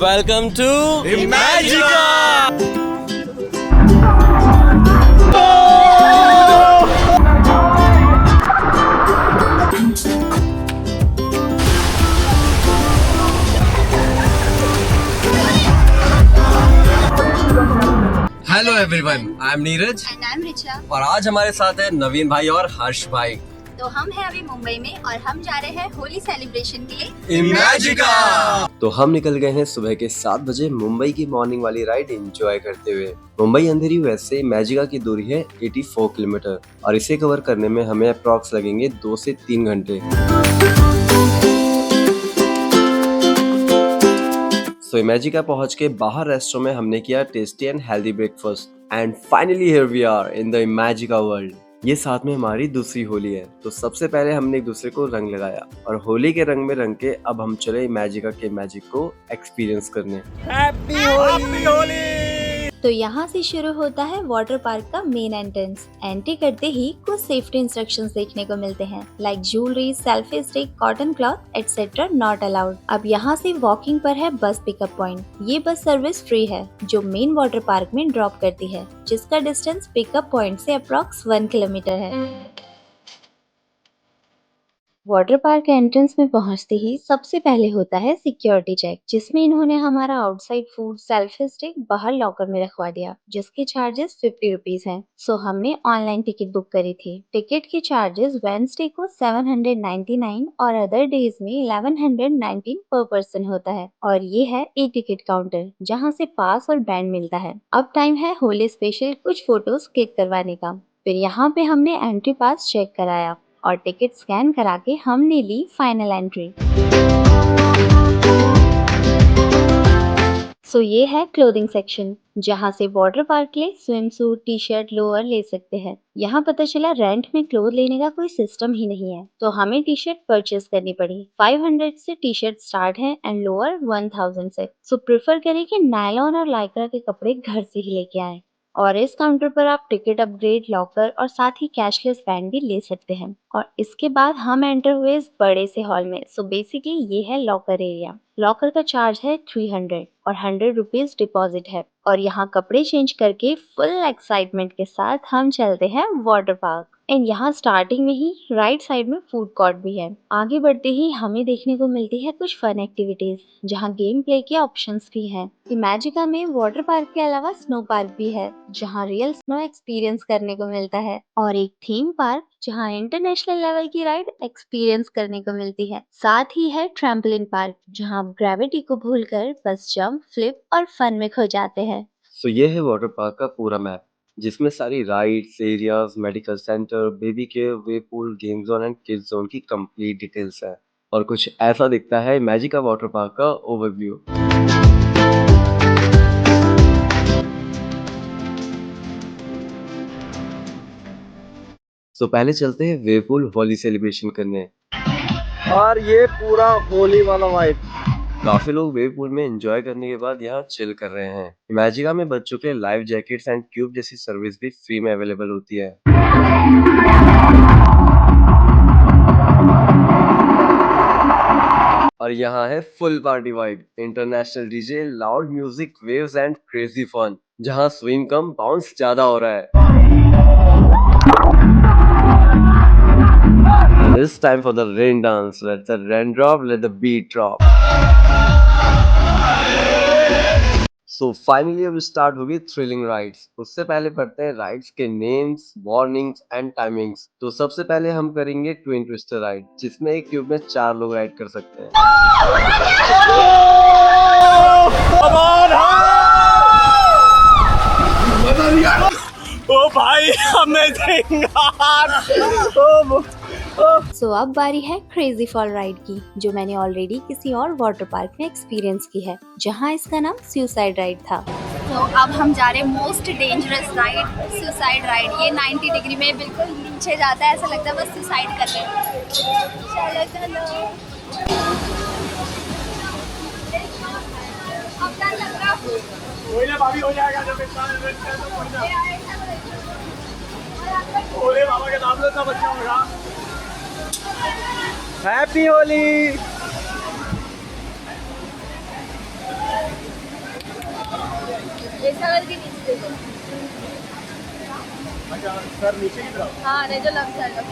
Welcome to Imagica! Hello everyone, I am Neeraj and I am Richa और आज हमारे साथ है नवीन भाई और हर्ष भाई। तो हम हैं अभी मुंबई में और हम जा रहे हैं होली सेलिब्रेशन के लिए इमेजिका। तो हम निकल गए हैं सुबह के 7 बजे मुंबई की मॉर्निंग वाली राइड एंजॉय करते हुए। मुंबई अंधेरी वैसे इमेजिका की दूरी है 84 किलोमीटर और इसे कवर करने में हमें अप्रॉक्स लगेंगे 2 से 3 घंटे। सो इमेजिका पहुंच के बाहर रेस्टोरेंट में हमने किया tasty and healthy breakfast and finally here we are in the Imagica world. ये साथ में हमारी दूसरी होली है, तो सबसे पहले हमने एक दूसरे को रंग लगाया और होली के रंग में रंग के अब हम चले इमेजिका के मैजिक को एक्सपीरियंस करने। हैप्पी होली! तो यहाँ से शुरू होता है वाटर पार्क का मेन एंट्रेंस। एंट्री करते ही कुछ सेफ्टी इंस्ट्रक्शंस देखने को मिलते हैं, like jewellery, selfie stick, cotton cloth etcetera not allowed. अब यहाँ से वॉकिंग पर है बस पिकअप पॉइंट। ये बस सर्विस फ्री है जो मेन वाटर पार्क में ड्रॉप करती है, जिसका डिस्टेंस पिकअप पॉइंट से अप्रॉक्स 1 किलोमीटर है। वाटर पार्क एंट्रेंस में पहुंचते ही सबसे पहले होता है सिक्योरिटी चेक, जिसमें इन्होंने हमारा आउटसाइड फूड, सेल्फी स्टिक बाहर लॉकर में रखवा दिया, जिसके चार्जेस 50 रुपीज हैं। सो हमने ऑनलाइन टिकट बुक करी थी। टिकट के चार्जेस वेडनेसडे को 799 और अदर डेज में 1119 पर पर्सन होता है। और ये है ई टिकट काउंटर, जहाँ से पास और बैंड मिलता है। अब टाइम है होली स्पेशल कुछ फोटोज क्लिक करवाने का। फिर यहाँ पे हमने एंट्री पास चेक कराया और टिकट स्कैन करा के हमने ली फाइनल एंट्री। सो ये है क्लोथिंग सेक्शन, जहाँ से वाटर पार्क के लिए swim suit, T shirt, lower ले सकते हैं। यहाँ पता चला रेंट में क्लोथ लेने का कोई सिस्टम ही नहीं है, तो हमें टी शर्ट परचेज करनी पड़ी। 500 से टी शर्ट स्टार्ट है एंड लोअर 1000 से। सो प्रेफर करें कि नायलॉन और लाइक्रा के कपड़े घर से ही लेके आए। और इस काउंटर पर आप टिकट अपग्रेड, लॉकर और साथ ही कैशलेस बैंड भी ले सकते हैं। और इसके बाद हम एंटर हुए इस बड़े से हॉल में। सो बेसिकली ये है लॉकर एरिया। लॉकर का चार्ज है 300 और 100 रुपीज डिपॉजिट है। और यहाँ कपड़े चेंज करके फुल एक्साइटमेंट के साथ हम चलते हैं वाटर पार्क। एंड यहाँ स्टार्टिंग में ही राइट साइड में फूड कोर्ट भी है। आगे बढ़ते ही हमें देखने को मिलती है कुछ फन एक्टिविटीज, जहाँ गेम प्ले के ऑप्शंस भी हैं। इमेजिका में वाटर पार्क के अलावा स्नो पार्क भी है, जहाँ रियल स्नो एक्सपीरियंस करने को मिलता है। और एक थीम पार्क, जहाँ इंटरनेशनल लेवल की राइड एक्सपीरियंस करने को मिलती है। साथ ही है ट्रैम्पोलिन पार्क, जहाँ आप ग्रेविटी को भूलकर बस जंप, फ्लिप और फन में खो जाते हैं। सो ये है वाटर पार्क का पूरा मैप, जिसमें सारी rides, areas, medical centre, baby care, way pool, game zone and kids zone की कंप्लीट डिटेल्स है। और कुछ ऐसा दिखता है इमेजिका वाटर पार्क का ओवरव्यू। तो पहले चलते हैं वेवपूल होली सेलिब्रेशन करने। और ये पूरा होली वाला वाइब। काफी लोग वेव पूल में एंजॉय करने के बाद यहाँ चिल कर रहे हैं। इमेजिका में बच्चों के लिए लाइफ जैकेट्स एंड क्यूब जैसी सर्विस भी फ्री में अवेलेबल होती है। और यहाँ है full party vibe, international DJ, loud music, waves and crazy fun, जहाँ स्विंग कम बाउंस ज्यादा हो रहा है। It's time for the rain dance. Let the rain drop, let the beat drop. So finally अब स्टार्ट होगी थ्रिलिंग राइड्स। उससे पहले पढ़ते हैं राइड्स के नेम्स, वार्निंग्स एंड टाइमिंग्स। तो सबसे पहले हम करेंगे ट्विन ट्विस्टर राइड, जिसमें एक ट्यूब में 4 लोग राइड कर सकते हैं। ओ भाई अमेजिंग। सो अब बारी है क्रेजी फॉल राइड की, जो मैंने ऑलरेडी किसी और वाटर पार्क में एक्सपीरियंस की है, जहां इसका नाम सुसाइड राइड था। तो अब हम जा रहे हैं most dangerous ride, suicide ride. ये 90 डिग्री में बिल्कुल नीचे जाता है, ऐसा लगता है बस सुसाइड कर रहे हैं। चलो चलो। अब डर लग रहा है। भाभी हो जाएगा जब भोले बाबा के नाम से सब अच्छा होगा। हैप्पी होली। ऐसा करके नीचे देखो। अच्छा सर नीचे की तरफ। हाँ नहीं तो लग जाएगा।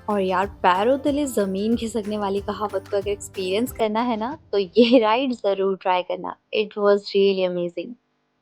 और यार पैरों तले जमीन खिसकने वाली कहावत को अगर एक्सपीरियंस करना है ना तो ये राइड जरूर ट्राई करना। It was really amazing.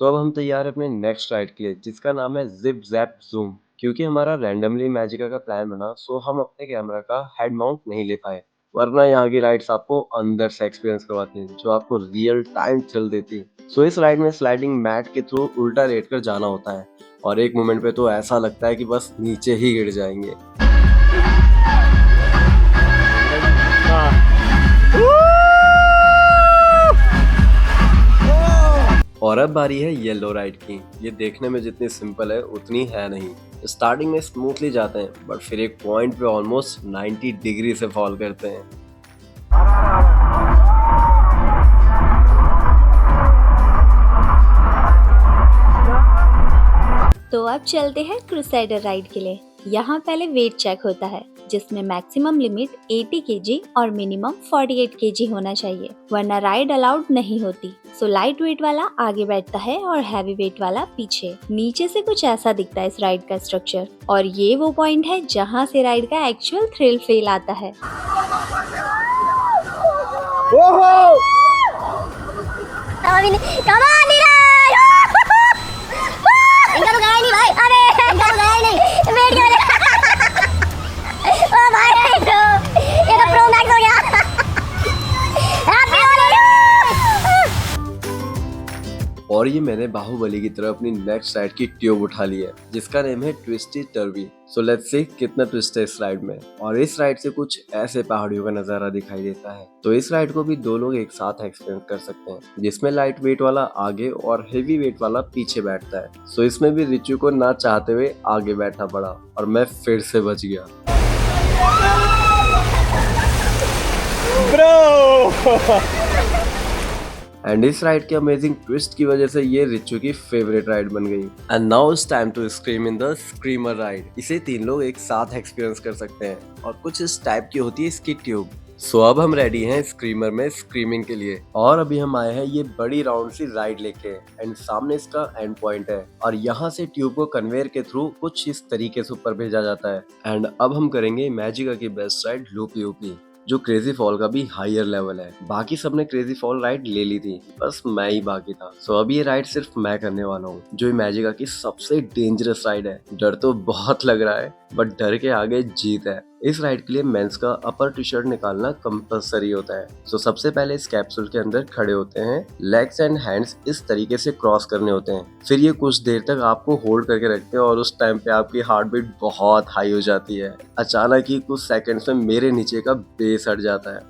तो अब हम तैयार हैं अपने नेक्स्ट राइड के लिए, जिसका नाम है जिप जैप जूम। क्योंकि हमारा रैंडमली मैजिका का प्लान बना, सो हम अपने कैमरा का हेड माउंट नहीं ले पाए, वरना यहाँ की राइड्स आपको अंदर से एक्सपीरियंस करवाती हैं, जो आपको रियल टाइम थ्रिल देती है। सो इस राइड में स्लाइडिंग मैट के थ्रू उल्टा लेट कर जाना होता है, और एक मोमेंट पे तो ऐसा लगता है कि बस नीचे ही गिर जाएंगे। और अब बारी है येलो राइड की। ये देखने में जितनी सिंपल है उतनी है नहीं। स्टार्टिंग में स्मूथली जाते हैं, बट फिर एक पॉइंट पे ऑलमोस्ट 90 डिग्री से फॉल करते हैं। तो अब चलते हैं क्रूसेडर राइड के लिए। यहाँ पहले वेट चेक होता है, जिसमें मैक्सिमम लिमिट 80 kg और मिनिमम 48 kg होना चाहिए, वरना राइड अलाउड नहीं होती। सो लाइट वेट वाला आगे बैठता है और हैवी वेट वाला पीछे। नीचे से कुछ ऐसा दिखता है इस राइड का स्ट्रक्चर, और ये वो पॉइंट है जहाँ से राइड का एक्चुअल थ्रिल फील आता है। इनका तो गया ही नहीं भाई। अरे इनका तो गया ही नहीं। वेट क्या ओ भाई ये तो प्रो मैक्स हो गया। हैप्पी होली। और ये मैंने बाहुबली की तरह अपनी नेक्स्ट राइड की ट्यूब उठा ली है, जिसका नेम है ट्विस्टी टर्बी। सो लेट्स सी कितना ट्विस्ट है इस राइड में। और इस राइड से कुछ ऐसे पहाड़ियों का नजारा दिखाई देता है। तो इस राइड को भी दो लोग एक साथ एक्सपीरियंस कर सकते हैं, जिसमें लाइट वेट वाला आगे और हेवी वेट वाला पीछे बैठता है। सो इसमें भी रिचू को ना चाहते हुए आगे बैठना पड़ा, और मैं फिर से बच गया। एंड इस राइड के अमेजिंग ट्विस्ट की वजह से ये रिचू की फेवरेट राइड बन गई। And now it's time to scream in the screamer ride. इसे 3 लोग एक साथ एक्सपीरियंस कर सकते हैं, और कुछ इस टाइप की होती है इसकी ट्यूब। सो अब हम रेडी हैं स्क्रीमर में स्क्रीमिंग के लिए। और अभी हम आए हैं ये बड़ी राउंड सी राइड लेके, एंड सामने इसका एंड पॉइंट है, और यहाँ से ट्यूब को कन्वेयर के थ्रू कुछ इस तरीके से ऊपर भेजा जाता है। एंड अब हम करेंगे मैजिका की बेस्ट राइड लूपी ऊपी, जो क्रेजी फॉल का भी हायर लेवल है। बाकी सबने क्रेजी फॉल राइड ले ली थी, बस मैं ही बाकी था। सो अब ये राइड सिर्फ मैं करने वाला हूँ, जो मैजिका की सबसे डेंजरस राइड है। डर तो बहुत लग रहा है, बट डर के आगे जीत है। इस राइड के लिए मेंस का अपर टी शर्ट निकालना कंपलसरी होता है। सो सबसे पहले इस कैप्सूल के अंदर खड़े होते हैं, लेग्स एंड हैंड्स इस तरीके से क्रॉस करने होते हैं। फिर ये कुछ देर तक आपको होल्ड करके रखते हैं, और उस टाइम पे आपकी हार्ट बीट बहुत हाई हो जाती है। अचानक ही कुछ सेकंड्स में मेरे नीचे का बेस हट जाता है,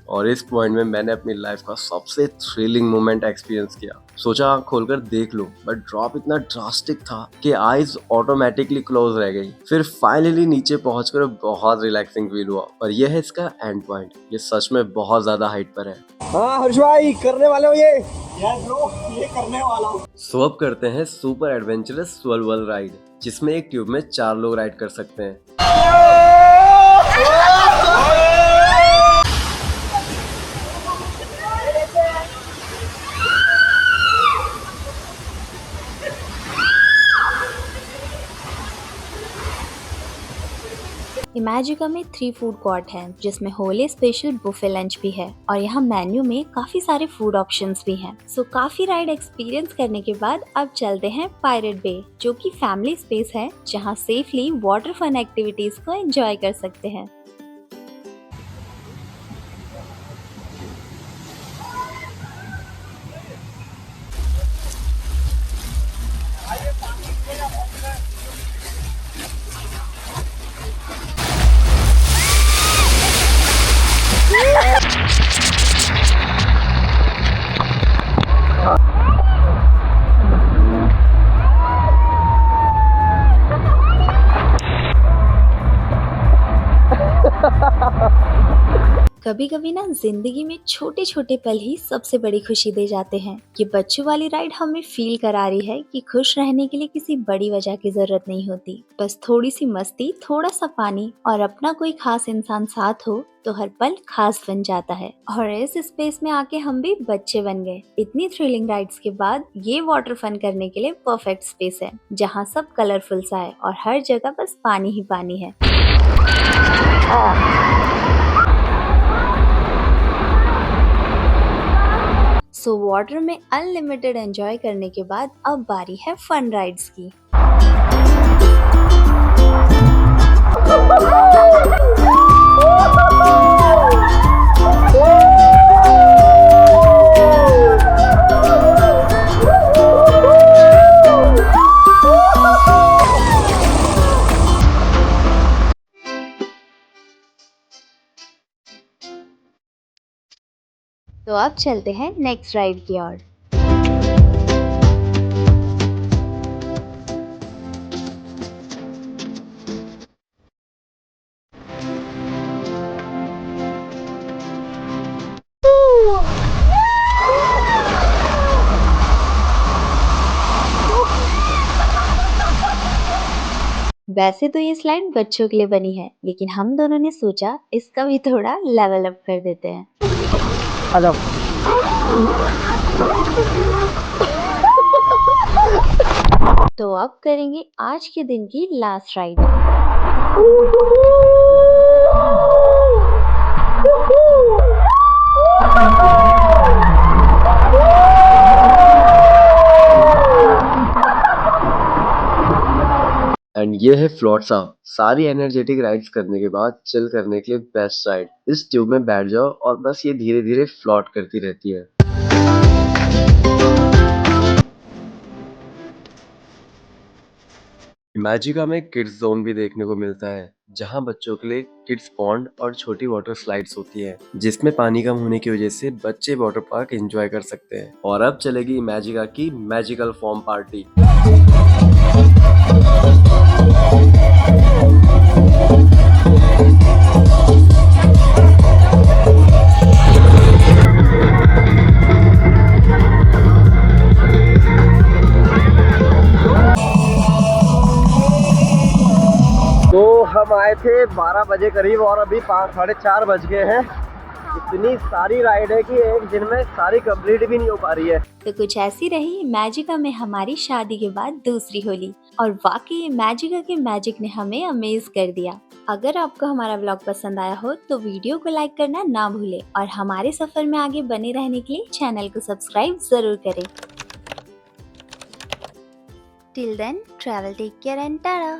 और इस पॉइंट में मैंने अपनी लाइफ का सबसे थ्रिलिंग मोमेंट एक्सपीरियंस किया। सोचा आँख खोलकर देख लूं, बट ड्रॉप इतना ड्रास्टिक था कि आईज ऑटोमेटिकली क्लोज रह गई। फिर फाइनली नीचे पहुंचकर बहुत रिलैक्सिंग फील हुआ। और यह है इसका एंड पॉइंट। ये सच में बहुत ज्यादा हाइट पर है। हाँ हर्ष भाई करने वाले हो ये? यस ब्रो, ये करने वाला हूँ। सो अब करते हैं सुपर एडवेंचरस स्वेल राइड, जिसमें एक ट्यूब में 4 लोग राइड कर सकते हैं। इमेजिका में 3 फूड कोर्ट हैं, जिसमें होली स्पेशल बुफे लंच भी है, और यहाँ मेन्यू में काफी सारे फूड ऑप्शंस भी हैं। सो काफी राइड एक्सपीरियंस करने के बाद अब चलते हैं पायरेट बे, जो कि फैमिली स्पेस है, जहाँ सेफली वाटर फन एक्टिविटीज को एंजॉय कर सकते हैं। कभी कभी ना जिंदगी में छोटे छोटे पल ही सबसे बड़ी खुशी दे जाते हैं। ये बच्चों वाली राइड हमें फील करा रही है कि खुश रहने के लिए किसी बड़ी वजह की जरूरत नहीं होती। बस थोड़ी सी मस्ती, थोड़ा सा पानी और अपना कोई खास इंसान साथ हो तो हर पल खास बन जाता है। और इस स्पेस में आके हम भी बच्चे बन गए। इतनी थ्रिलिंग राइड्स के बाद ये वाटर फन करने के लिए परफेक्ट स्पेस है, जहाँ सब कलरफुल सा है और हर जगह बस पानी ही पानी है। सो वाटर में अनलिमिटेड एंजॉय करने के बाद अब बारी है फन राइड्स की। तो अब चलते हैं नेक्स्ट राइड की ओर। वैसे तो ये स्लाइड बच्चों के लिए बनी है, लेकिन हम दोनों ने सोचा इसका भी थोड़ा लेवल अप कर देते हैं। हेलो। तो अब करेंगे आज के दिन की लास्ट राइड। एंड ये है फ्लोट्स अप। सारी एनर्जेटिक राइड्स करने के बाद चिल करने के लिए बेस्ट राइड। इस ट्यूब में बैठ जाओ और बस ये धीरे धीरे फ्लोट करती रहती है। इमेजिका में किड्स जोन भी देखने को मिलता है, जहां बच्चों के लिए किड्स पॉन्ड और छोटी वाटर स्लाइड्स होती है, जिसमें पानी कम होने की वजह से बच्चे वाटर पार्क एंजॉय कर सकते हैं। और अब चलेगी इमेजिका की मैजिकल फॉर्म पार्टी। तो हम आए थे 12 बजे करीब और अभी 4:30 बज गए हैं। इतनी सारी राइड है कि एक दिन में सारी कंप्लीट भी नहीं हो पा रही है। तो कुछ ऐसी रही इमेजिका में हमारी शादी के बाद दूसरी होली। और वाकई इमेजिका के मैजिक ने हमें अमेज कर दिया। अगर आपको हमारा व्लॉग पसंद आया हो तो वीडियो को लाइक करना ना भूलें और हमारे सफर में आगे बने रहने के लिए चैनल को सब्सक्राइब जरूर करें। Till then travel take care and Tata.